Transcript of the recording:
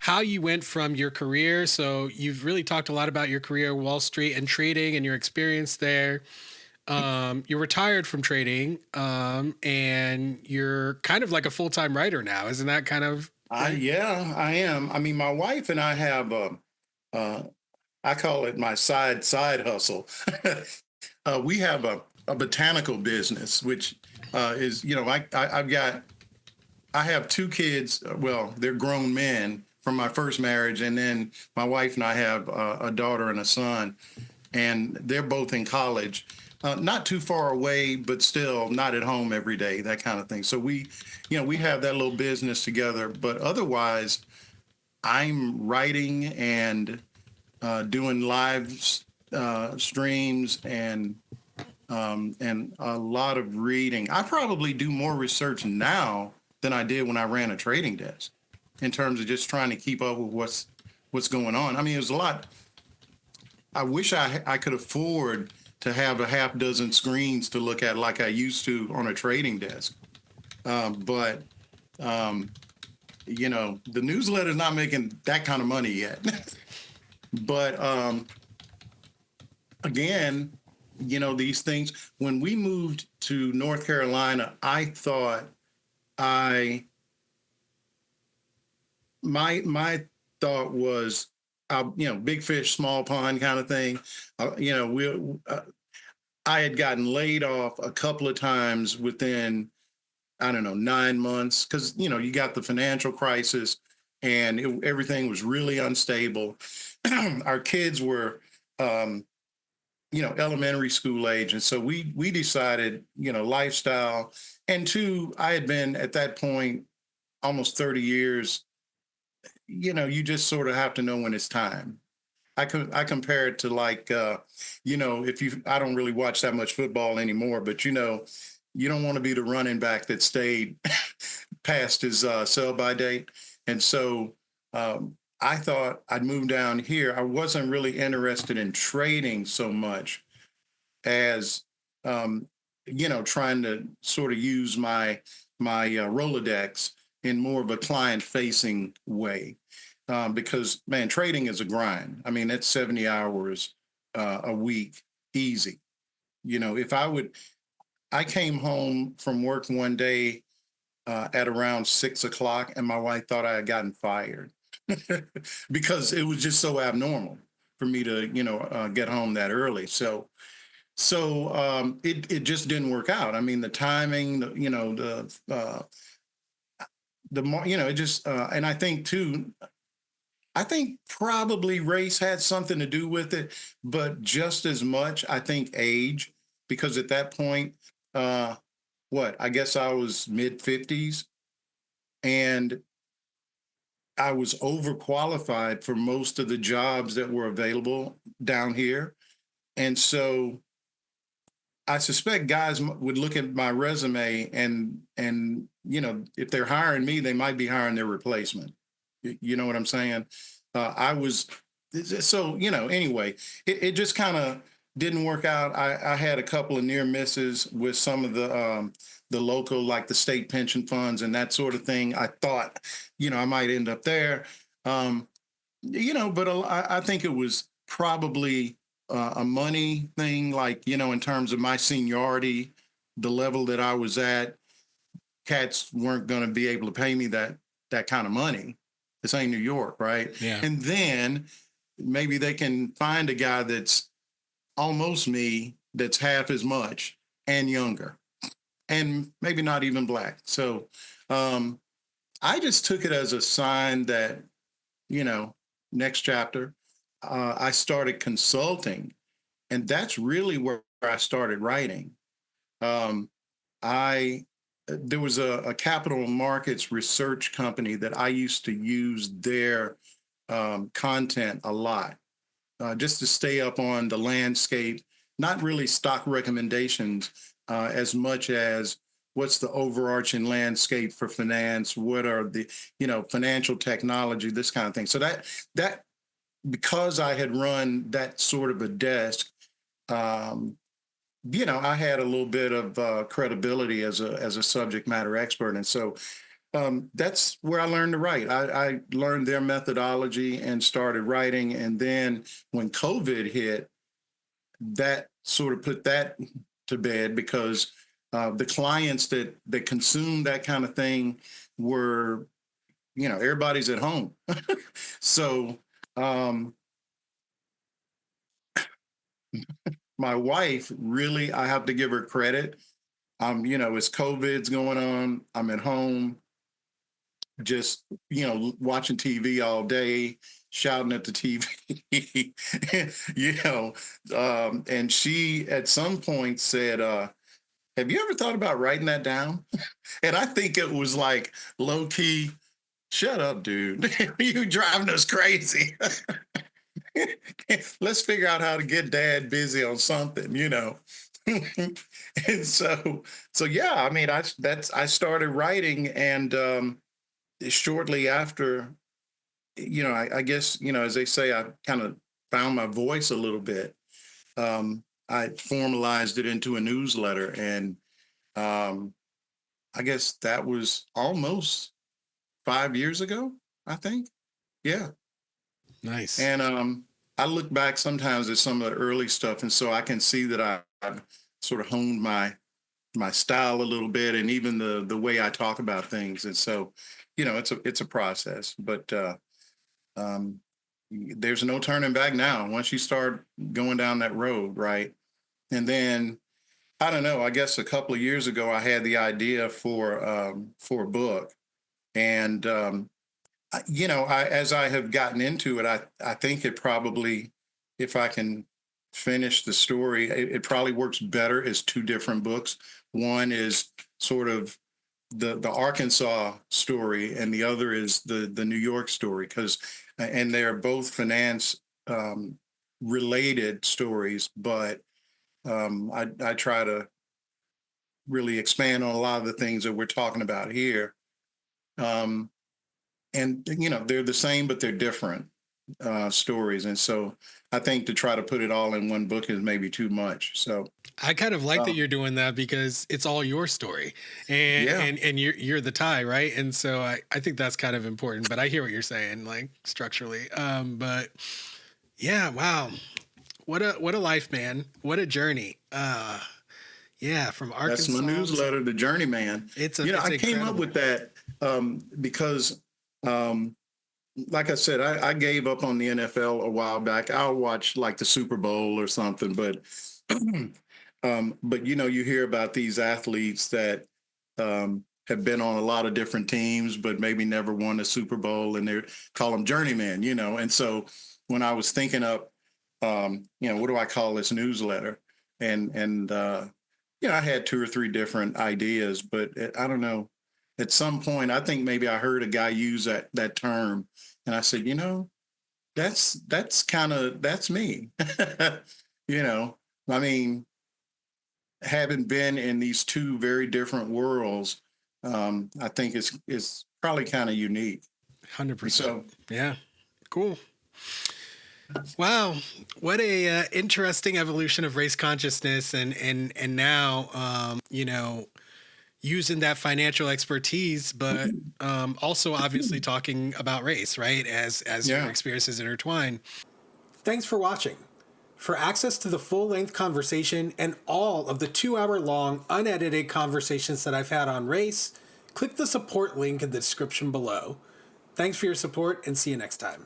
how you went from your career. So you've really talked a lot about your career, Wall Street and trading, and your experience there. You're retired from trading, and you're kind of like a full-time writer now. Isn't that kind of right? Yeah, I am. I mean, my wife and I have uh, I call it my side hustle. We have a botanical business, which is, I have two kids. Well, they're grown men from my first marriage, and then my wife and I have a daughter and a son, and they're both in college. Not too far away, but still not at home every day, that kind of thing. So we have that little business together. But otherwise, I'm writing and doing live streams and a lot of reading. I probably do more research now than I did when I ran a trading desk in terms of just trying to keep up with what's going on. I mean, it was a lot. I wish I could afford to have a half dozen screens to look at like I used to on a trading desk. But the newsletter's not making that kind of money yet. But again, these things. When we moved to North Carolina, I thought I my thought was, big fish, small pond kind of thing. We I had gotten laid off a couple of times within, I don't know, 9 months because you got the financial crisis and everything was really unstable. Our kids were elementary school age. And so we decided, lifestyle. And two, I had been at that point almost 30 years, you just sort of have to know when it's time. I compare it to like if you I don't really watch that much football anymore, but you don't want to be the running back that stayed past his sell by date. And so I thought I'd move down here. I wasn't really interested in trading so much as trying to sort of use my Rolodex in more of a client facing way. Because man, trading is a grind. I mean, it's 70 hours a week, easy. If I came home from work one day at around 6 o'clock, and my wife thought I had gotten fired because it was just so abnormal for me to, get home that early. So it just didn't work out. I mean, the timing, it just, and I think too, I think probably race had something to do with it, but just as much, I think age, because at that point, uh, I guess I was mid 50s and I was overqualified for most of the jobs that were available down here. And so I suspect guys would look at my resume and if they're hiring me, they might be hiring their replacement. You know what I'm saying? I was so anyway, it just kind of didn't work out. I had a couple of near misses with some of the local, like the state pension funds and that sort of thing. I thought, I might end up there. But I think it was probably a money thing, like, in terms of my seniority, the level that I was at, cats weren't going to be able to pay me that kind of money. This ain't New York, right? Yeah. And then maybe they can find a guy that's almost me, that's half as much and younger, and maybe not even black. So I just took it as a sign that, you know, next chapter, I started consulting, and that's really where I started writing. Um, I There was a capital markets research company that I used to use their content a lot, just to stay up on the landscape, not really stock recommendations as much as what's the overarching landscape for finance, what are the, financial technology, this kind of thing. So that because I had run that sort of a desk, um, I had a little bit of credibility as a subject matter expert, and so that's where I learned to write. I learned their methodology and started writing. And then when COVID hit, that sort of put that to bed because the clients that consume that kind of thing were, everybody's at home. So um, my wife really, I have to give her credit. It's COVID's going on. I'm at home, just watching TV all day, shouting at the TV. And she at some point said, "Have you ever thought about writing that down?" And I think it was like low key, "Shut up, dude! You driving us crazy." Let's figure out how to get dad busy on something. And so yeah, I mean, I started writing, and shortly after, I guess, as they say, I kind of found my voice a little bit. I formalized it into a newsletter, and I guess that was almost 5 years ago, I think. Yeah. Nice. And I look back sometimes at some of the early stuff, and so I can see that I've sort of honed my style a little bit, and even the way I talk about things. And so, it's a process, but um, there's no turning back now once you start going down that road, right? And then I don't know. I guess a couple of years ago, I had the idea for a book, and as I have gotten into it, I think it probably, if I can finish the story, it probably works better as two different books. One is sort of the Arkansas story, and the other is the New York story, and they're both finance related stories, but I try to really expand on a lot of the things that we're talking about here. Um, and they're the same, but they're different stories, and so I think to try to put it all in one book is maybe too much. So I kind of like that uh, you're doing that because it's all your story, and yeah, and you're the tie, right? And so I think that's kind of important. But I hear what you're saying, like structurally. But yeah, wow, what a life, man. What a journey. Yeah, from that's my Arkansas to newsletter, The Journeyman. it's I came up incredible. with that because, like I said, I gave up on the NFL a while back. I'll watch like the Super Bowl or something, but you hear about these athletes that have been on a lot of different teams, but maybe never won a Super Bowl, and they call them journeyman. And so when I was thinking up, what do I call this newsletter? And I had two or three different ideas, but I don't know. At some point, I think maybe I heard a guy use that term, and I said, that's me. you know, I mean, having been in these two very different worlds, I think it's probably kind of unique. And 100%. so, Yeah, cool. Wow, what a interesting evolution of race consciousness, and now using that financial expertise, but also obviously talking about race, right? As your yeah. experiences intertwine. Thanks for watching. For access to the full-length conversation and all of the 2-hour long unedited conversations that I've had on race, click the support link in the description below. Thanks for your support, and see you next time.